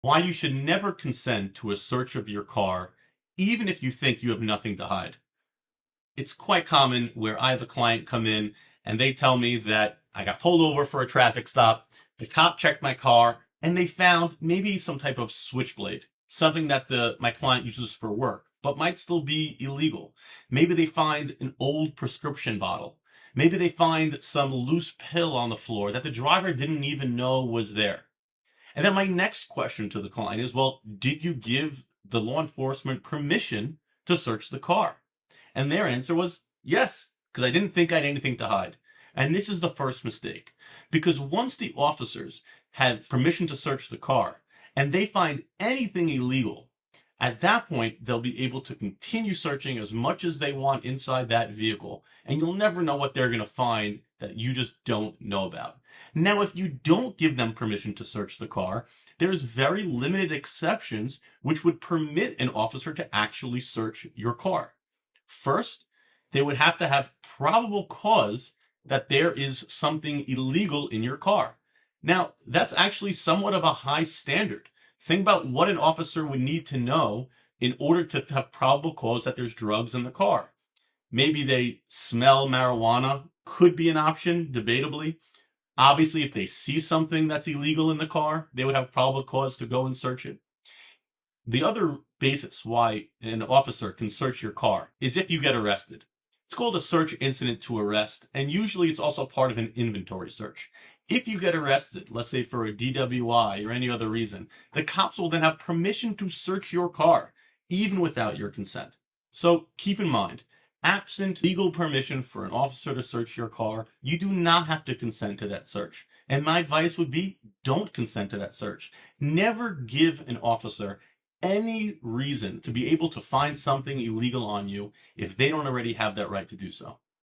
Why you should never consent to a search of your car, even if you think you have nothing to hide. It's quite common where I have a client come in and they tell me that I got pulled over for a traffic stop. The cop checked my car and they found maybe some type of switchblade, something that my client uses for work, but might still be illegal. Maybe they find an old prescription bottle. Maybe they find some loose pill on the floor that the driver didn't even know was there. And then my next question to the client is, well, did you give the law enforcement permission to search the car? And their answer was yes, because I didn't think I had anything to hide. And this is the first mistake, because once the officers have permission to search the car and they find anything illegal, at that point, they'll be able to continue searching as much as they want inside that vehicle, and you'll never know what they're going to find that you just don't know about. Now, if you don't give them permission to search the car, there's very limited exceptions which would permit an officer to actually search your car. First, they would have to have probable cause that there is something illegal in your car. Now, that's actually somewhat of a high standard. Think about what an officer would need to know in order to have probable cause that there's drugs in the car. Maybe they smell marijuana, could be an option, debatably. Obviously, if they see something that's illegal in the car, they would have probable cause to go and search it. The other basis why an officer can search your car is if you get arrested. It's called a search incident to arrest, and usually it's also part of an inventory search. If you get arrested, let's say for a DWI or any other reason, the cops will then have permission to search your car, even without your consent. So keep in mind, absent legal permission for an officer to search your car, you do not have to consent to that search. And my advice would be, don't consent to that search. Never give an officer any reason to be able to find something illegal on you if they don't already have that right to do so.